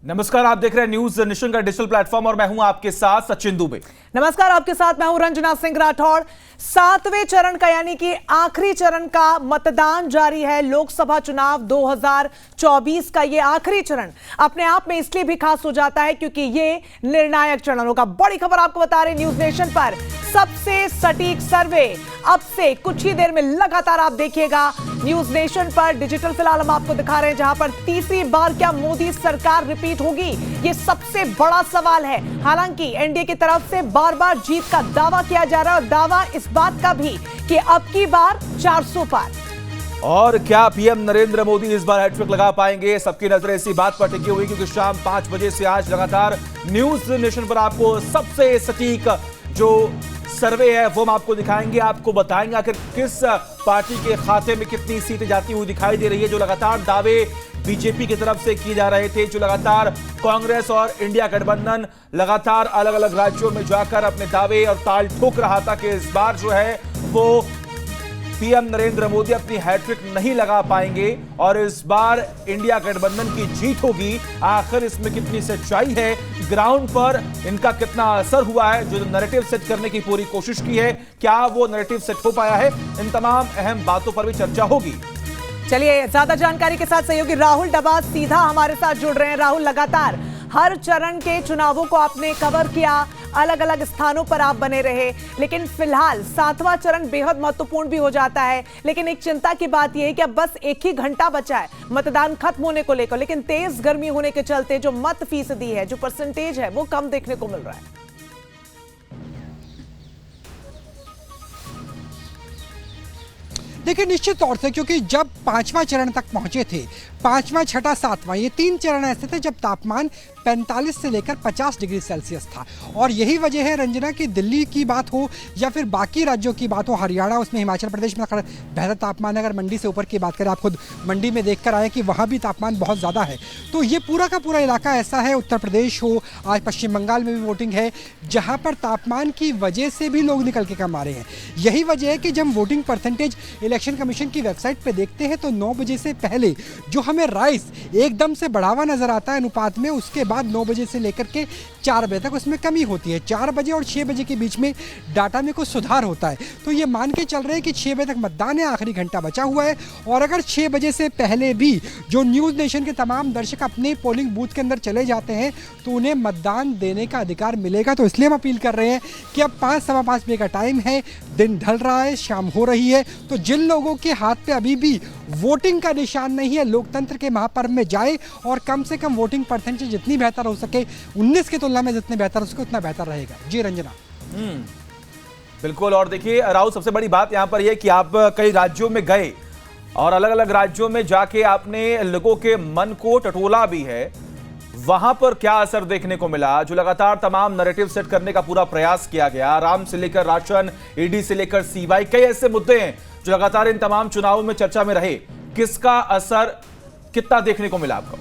नमस्कार, आप देख रहे हैं न्यूज नेशन का डिजिटल प्लेटफॉर्म और मैं हूं आपके साथ सचिन दुबे। नमस्कार, आपके साथ मैं हूं रंजना सिंह राठौड़। 7वें चरण का यानी कि आखिरी चरण का मतदान जारी है। लोकसभा चुनाव 2024 का ये आखिरी चरण अपने आप में इसलिए भी खास हो जाता है क्योंकि ये निर्णायक चरण होगा। बड़ी खबर आपको बता रहे न्यूज नेशन पर, सबसे सटीक सर्वे अब से कुछ ही देर में लगातार आप देखिएगा न्यूज नेशन पर। डिजिटल फिलहाल हम आपको दिखा रहे हैं जहां पर तीसरी बार क्या मोदी सरकार रिपीट होगी, ये सबसे बड़ा सवाल है। हालांकि एनडीए की तरफ से बार बार जीत का दावा किया जा रहा है और दावा इस बात का भी कि अब की बार 400 पार। और क्या पीएम नरेंद्र मोदी इस बार हैट्रिक लगा पाएंगे? सबकी नजरें इसी बात पर टिकी हुई क्योंकि शाम 5 बजे से आज लगातार न्यूज नेशन पर आपको सबसे सटीक जो सर्वे है वो हम आपको दिखाएंगे, आपको बताएंगे आखिर किस पार्टी के खाते में कितनी सीटें जाती हुई दिखाई दे रही है। जो लगातार दावे बीजेपी की तरफ से किए जा रहे थे, जो लगातार कांग्रेस और इंडिया गठबंधन लगातार अलग अलग राज्यों में जाकर अपने दावे और ताल ठोक रहा था कि इस बार जो है वो पीएम नरेंद्र मोदी अपनी हैट्रिक नहीं लगा पाएंगे और इस बार इंडिया गठबंधन की जीत होगी। आखिर इसमें कितनी सच्चाई है, ग्राउंड पर इनका कितना असर हुआ है, जो नैरेटिव सेट करने की पूरी कोशिश की है, क्या वो नैरेटिव सेट हो पाया है? इन तमाम अहम बातों पर भी चर्चा होगी। चलिए, ज्यादा जानकारी के साथ सहयोगी राहुल डबा सीधा हमारे साथ जुड़ रहे हैं। राहुल, लगातार हर चरण के चुनावों को आपने कवर किया, अलग अलग स्थानों पर आप बने रहे, लेकिन फिलहाल 7वां चरण बेहद महत्वपूर्ण भी हो जाता है। लेकिन एक चिंता की बात यह है कि अब बस एक ही घंटा बचा है मतदान खत्म होने को लेकर, लेकिन तेज गर्मी होने के चलते जो मत फीसदी है, जो परसेंटेज है, वो कम देखने को मिल रहा है। देखिए, निश्चित तौर से क्योंकि जब 5वां चरण तक पहुंचे थे, 5वां, 6वां, 7वां, ये 3 चरण ऐसे थे जब तापमान 45 से लेकर 50 डिग्री सेल्सियस था। और यही वजह है रंजना की दिल्ली की बात हो या फिर बाकी राज्यों की बात हो, हरियाणा, उसमें हिमाचल प्रदेश में बेहतर तापमान, अगर मंडी से ऊपर की बात करें, आप खुद मंडी में देख कर आए कि वहाँ भी तापमान बहुत ज़्यादा है। तो ये पूरा का पूरा इलाका ऐसा है, उत्तर प्रदेश हो, आज पश्चिम बंगाल में भी वोटिंग है, जहाँ पर तापमान की वजह से भी लोग निकल के कम आ रहे हैं। यही वजह है कि जब वोटिंग परसेंटेज इलेक्शन कमीशन की वेबसाइट पे देखते हैं तो 9 बजे से पहले जो हमें राइस एकदम से बढ़ा हुआ नजर आता है अनुपात में, उसके बाद 9 बजे से लेकर के 4 बजे तक उसमें कमी होती है। 4 बजे और 6 बजे के बीच में डाटा में कुछ सुधार होता है। तो ये मान के चल रहे हैं कि 6 बजे तक मतदान है, आखिरी घंटा बचा हुआ है। और अगर 6 बजे से पहले भी जो न्यूज़ नेशन के तमाम दर्शक अपने पोलिंग बूथ के अंदर चले जाते हैं तो उन्हें मतदान देने का अधिकार मिलेगा। तो इसलिए हम अपील कर रहे हैं कि अब 5, सवा 5 बजे का टाइम है, दिन ढल रहा है, शाम हो रही है, तो जिन लोगों के हाथ पे अभी भी वोटिंग का निशान नहीं है, लोकतंत्र के महापर्व में जाए और कम से कम वोटिंग परसेंटेज जितनी बेहतर हो सके, 19 की तुलना में जितने बेहतर हो सके उतना बेहतर रहेगा। जी रंजना। बिल्कुल। और देखिए राहुल, सबसे बड़ी बात यहां पर यह कि आप कई राज्यों में गए और अलग अलग राज्यों में जाके आपने लोगों के मन को टटोला भी है, वहां पर क्या असर देखने को मिला? जो लगातार तमाम नैरेटिव सेट करने का पूरा प्रयास किया गया, आराम से लेकर राशन, ईडी से लेकर सीवाई, कई ऐसे मुद्दे हैं जो लगातार इन तमाम चुनावों में चर्चा में रहे, किसका असर कितना देखने को मिला आपको?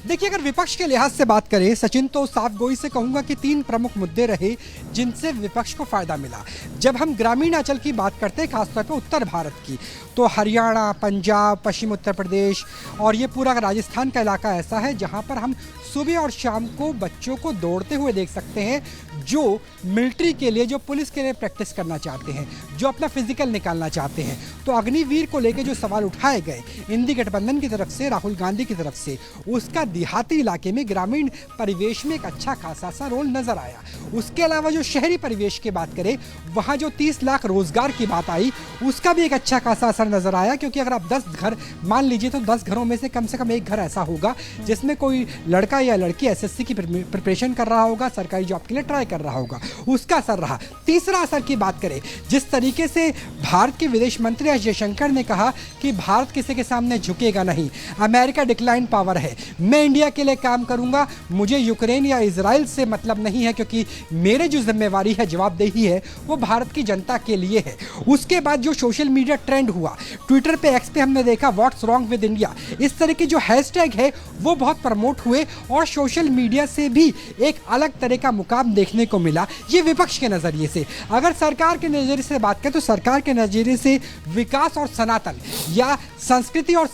देखिए, अगर विपक्ष के लिहाज से बात करें सचिन, तो साफ गोई से कहूंगा कि 3 प्रमुख मुद्दे रहे जिनसे विपक्ष को फायदा मिला। जब हम ग्रामीण अंचल की बात करते हैं, खासतौर पर उत्तर भारत की, तो हरियाणा, पंजाब, पश्चिम उत्तर प्रदेश और ये पूरा राजस्थान का इलाका ऐसा है जहां पर हम सुबह और शाम को बच्चों को दौड़ते हुए देख सकते हैं, जो मिलिट्री के लिए, जो पुलिस के लिए प्रैक्टिस करना चाहते हैं, जो अपना फिजिकल निकालना चाहते हैं। तो अग्निवीर को लेकर जो सवाल उठाए गए इंडी गठबंधन की तरफ से, राहुल गांधी की तरफ से, उसका देहाती इलाके में, ग्रामीण परिवेश में एक अच्छा खासा सा रोल नजर आया। उसके अलावा जो शहरी परिवेश की बात करें, वहाँ जो 30 लाख रोजगार की बात आई, उसका भी एक अच्छा खासा असर नजर आया। क्योंकि अगर आप 10 घर मान लीजिए तो 10 घरों में से कम एक घर ऐसा होगा जिसमें कोई लड़का या लड़की एसएससी की प्रिपरेशन कर रहा होगा, सरकारी जॉब के लिए ट्राई कर रहा होगा, उसका असर रहा। तीसरा असर की बात करें, जिस तरीके से भारत के विदेश मंत्री एस जयशंकर ने कहा कि भारत किसी के सामने झुकेगा नहीं, अमेरिका डिक्लाइन पावर है, मैं इंडिया के लिए काम करूंगा, मुझे यूक्रेन या इजराइल से मतलब नहीं है, क्योंकि मेरे जो जिम्मेवारी है, जवाबदेही है, वो भारत की जनता के लिए है। उसके बाद जो सोशल मीडिया ट्रेंड हुआ, ट्विटर पे, एक्स पे हमने देखा व्हाट्स रॉन्ग विद इंडिया, इस तरह के जो हैशटैग है वो बहुत प्रमोट हुए और सोशल मीडिया से भी एक अलग तरह का मुकाम देखने को मिला। ये विपक्ष के नजरिए से। अगर सरकार के नजरिए से बात करें तो सरकार के नजरिए से विकास और सनातन या संस्कृति और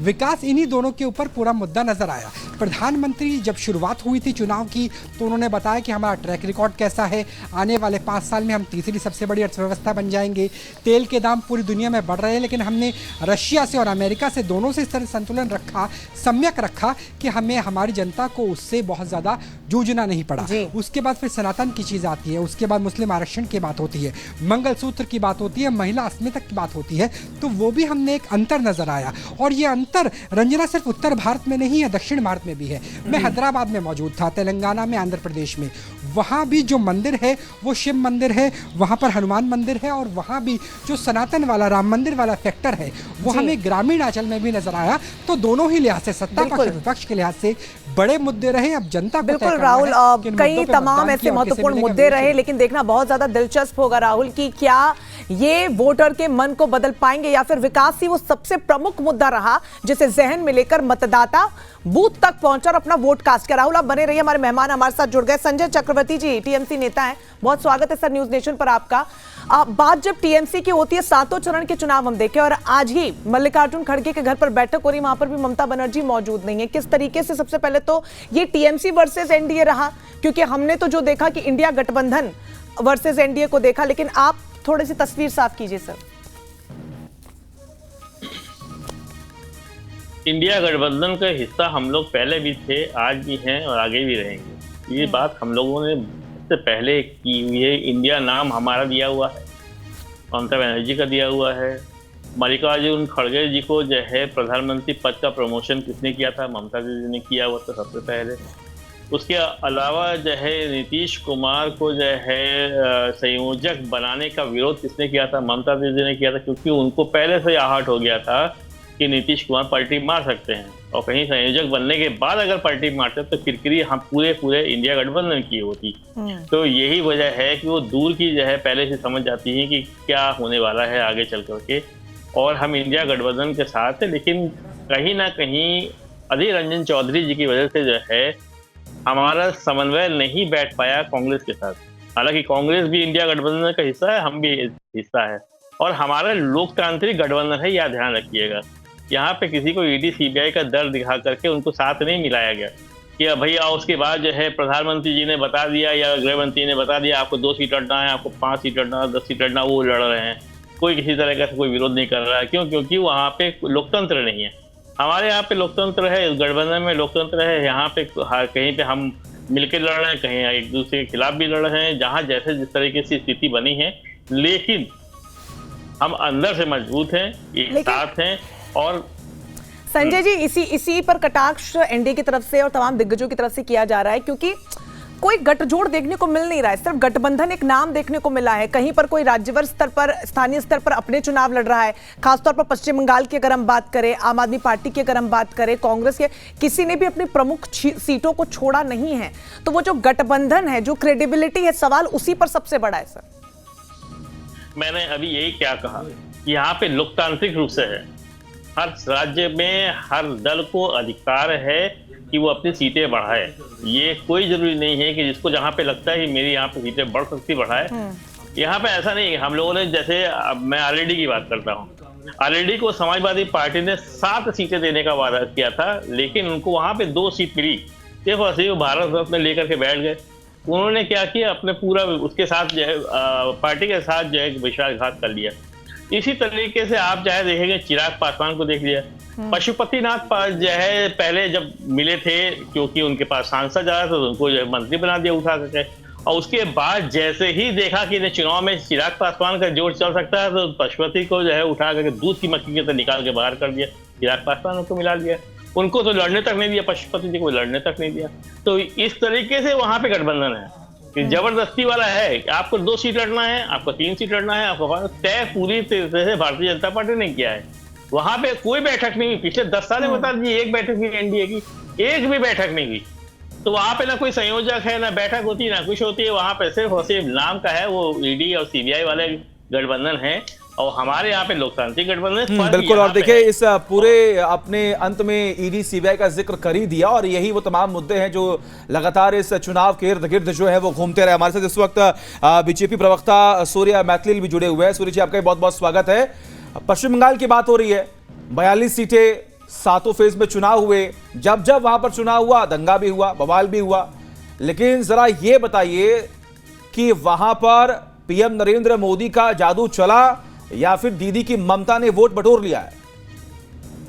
विकास, इन्हीं दोनों के ऊपर पूरा मुद्दा नजर आया। प्रधानमंत्री जब शुरुआत हुई थी चुनाव की तो उन्होंने बताया कि हमारा ट्रैक रिकॉर्ड कैसा है, आने वाले 5 साल में हम तीसरी सबसे बड़ी अर्थव्यवस्था बन जाएंगे, तेल के दाम पूरी दुनिया में बढ़ रहे हैं, लेकिन हमने रशिया से और अमेरिका से दोनों से इस तरह संतुलन रखा, सम्यक रखा कि हमें हमारी जनता को उससे बहुत ज़्यादा जूझना नहीं पड़ा। उसके बाद फिर सनातन की चीज़ आती है, उसके बाद मुस्लिम आरक्षण की बात होती है, मंगलसूत्र की बात होती है, महिला अस्मिता की बात होती है, तो वो भी हमने एक अंतर नजर आया। और ये अंतर रंजना सिर्फ उत्तर भारत में नहीं है, दक्षिण भारत में भी है। मैं हैदराबाद में मौजूद था, तेलंगाना में, आंध्र प्रदेश में, वहाँ भी जो मंदिर है वो शिव मंदिर है, वहाँ पर हनुमान मंदिर है, और वहाँ भी जो सनातन वाला राम मंदिर वाला फैक्टर है वो हमें ग्रामीण अंचल में भी नजर आया। तो दोनों ही लिहाज से, सत्ता पक्ष विपक्ष के लिहाज से बड़े मुद्दे रहे। अब जनता बिल्कुल राहुल, कई तमाम ऐसे महत्वपूर्ण मुद्दे रहे, लेकिन देखना बहुत ज्यादा दिलचस्प होगा राहुल कि क्या ये वोटर के मन को बदल पाएंगे या फिर विकास ही वो सबसे प्रमुख मुद्दा रहा जिसे जहन में लेकर मतदाता बूथ तक पहुंचा और अपना वोट कास्ट किया। राहुल, आप बने रहिए, हमारे मेहमान हमारे साथ जुड़ गए। संजय चक्रवर्ती जी टीएमसी नेता हैं, बहुत स्वागत है सर न्यूज नेशन पर आपका। बात जब टीएमसी की होती है, 7वें चरण के चुनाव हम देखें और आज ही मल्लिकार्जुन खड़गे के घर पर बैठक हो रही, वहां पर भी ममता बनर्जी मौजूद नहीं है। किस तरीके से, सबसे पहले तो ये टीएमसी वर्सेस एनडीए रहा, क्योंकि हमने तो जो देखा कि इंडिया गठबंधन वर्सेस एनडीए को देखा, लेकिन आप थोड़ी सी तस्वीर साफ कीजिए सर। इंडिया गठबंधन का हिस्सा हम लोग पहले भी थे, आज भी हैं और आगे भी रहेंगे। ये बात हम लोगों ने इससे पहले की हुई है। इंडिया नाम हमारा दिया हुआ है, ममता बनर्जी का दिया हुआ है। मल्लिकार्जुन खड़गे जी को जो है प्रधानमंत्री पद का प्रमोशन किसने किया था? ममता जी ने किया हुआ था सबसे पहले। उसके अलावा जो है नीतीश कुमार को जो है संयोजक बनाने का विरोध किसने किया था? ममता दीदी ने किया था, क्योंकि उनको पहले से आहट हो गया था कि नीतीश कुमार पलटी मार सकते हैं, और कहीं संयोजक बनने के बाद अगर पलटी मारते तो किरकिरी हम पूरे इंडिया गठबंधन की होती। तो यही वजह है कि वो दूर की जो है पहले से समझ जाती है कि क्या होने वाला है आगे चल करके, और हम इंडिया गठबंधन के साथ है। लेकिन कहीं ना कहीं अधीर रंजन चौधरी जी की वजह से जो है हमारा समन्वय नहीं बैठ पाया कांग्रेस के साथ। हालांकि कांग्रेस भी इंडिया गठबंधन का हिस्सा है, हम भी हिस्सा है, और हमारा लोकतांत्रिक गठबंधन है, यह ध्यान रखिएगा। यहाँ पे किसी को ईडी सीबीआई का डर दिखा करके उनको साथ नहीं मिलाया गया कि भैया उसके बाद जो है प्रधानमंत्री जी ने बता दिया या गृह मंत्री ने बता दिया आपको 2 सीट लड़ना है, आपको 5 सीट लड़ना है, 10 सीट लड़ना, वो लड़ रहे हैं। कोई किसी तरह का कोई विरोध नहीं कर रहा है। क्यों? क्योंकि वहाँ पे लोकतंत्र नहीं है। हमारे यहाँ पे लोकतंत्र है, गठबंधन में लोकतंत्र है। यहाँ पे कहीं पे हम मिलकर लड़ रहे हैं, कहीं एक दूसरे के खिलाफ भी लड़ रहे हैं, जहाँ जैसे जिस तरीके से स्थिति बनी है, लेकिन हम अंदर से मजबूत हैं, एक साथ हैं। और संजय जी, इसी पर कटाक्ष एनडीए की तरफ से और तमाम दिग्गजों की तरफ से किया जा रहा है, क्योंकि कोई गठजोड़ देखने को मिल नहीं रहा है, सिर्फ गठबंधन एक नाम देखने को मिला है। कहीं पर कोई राज्यवर स्तर पर, स्थानीय स्तर पर अपने चुनाव लड़ रहा है, खासतौर पर पश्चिम बंगाल की अगर हम बात करें, आम आदमी पार्टी की अगर हम बात करें, कांग्रेस के, किसी ने भी अपनी प्रमुख सीटों को छोड़ा नहीं है। तो वो जो गठबंधन है, जो क्रेडिबिलिटी है, सवाल उसी पर सबसे बड़ा है सर। मैंने अभी यही क्या कहा, यहाँ पे लोकतांत्रिक रूप से है, हर राज्य में हर दल को अधिकार है कि वो अपनी सीटें बढ़ाए। ये कोई जरूरी नहीं है कि जिसको जहाँ पे लगता है कि मेरी यहाँ पे सीटें बढ़ सकती बढ़ाए। यहाँ पे ऐसा नहीं है। हम लोगों ने, जैसे मैं आरएलडी की बात करता हूँ, आरएलडी को समाजवादी पार्टी ने 7 सीटें देने का वादा किया था, लेकिन उनको वहाँ पे 2 सीट मिली। सिर्फ ऐसे ही भारत रत्न लेकर के बैठ गए। उन्होंने क्या किया, अपने पूरा उसके साथ जो है पार्टी के साथ जो है विश्वासघात कर लिया। इसी तरीके से आप चाहे देखेंगे, चिराग पासवान को देख लिया, पशुपतिनाथ जो है पहले जब मिले थे, क्योंकि उनके पास सांसद आया तो उनको जो है मंत्री बना दिया उठा करके, और उसके बाद जैसे ही देखा कि चुनाव में चिराग पासवान का जोर चल सकता है तो पशुपति को जो है उठा करके दूध की मक्खी के तरह निकाल के बाहर कर दिया। चिराग पासवान को मिला दिया, उनको तो लड़ने तक नहीं दिया, पशुपति जी को लड़ने तक नहीं दिया। तो इस तरीके से वहां पे गठबंधन है कि जबरदस्ती वाला है कि आपको 2 सीट लड़ना है, आपको 3 सीट लड़ना है, आपको तय पूरी तरह से भारतीय जनता पार्टी ने किया है। वहां पे कोई बैठक नहीं हुई पिछले 10 साल में, बता दीजिए एक बैठक हुई एनडीए की। एक भी बैठक नहीं हुई। तो वहां पे ना कोई संयोजक है, ना बैठक होती है, ना कुछ होती है। वहां पे सिर्फ और सिर्फ नाम का है, वो ईडी और सीबीआई वाले गठबंधन है, और हमारे यहाँ पे लोकतांत्रिक गठबंधन। बिल्कुल। और देखिए इस पूरे अपने अंत में ईडी सीबीआई का जिक्र कर ही दिया, और यही वो तमाम मुद्दे हैं जो लगातार इस चुनाव के इर्द गिर्द जो है वो घूमते रहे। हमारे साथ इस वक्त बीजेपी प्रवक्ता सूर्य मैथिल भी जुड़े हुए हैं। सूर्य जी, आपका बहुत बहुत स्वागत है। पश्चिम बंगाल की बात हो रही है, 42 सीटें, 7 फेज में चुनाव हुए। जब जब वहां पर चुनाव हुआ, दंगा भी हुआ, बवाल भी हुआ, लेकिन जरा ये बताइए कि वहां पर पीएम नरेंद्र मोदी का जादू चला या फिर दीदी की ममता ने वोट बटोर लिया है?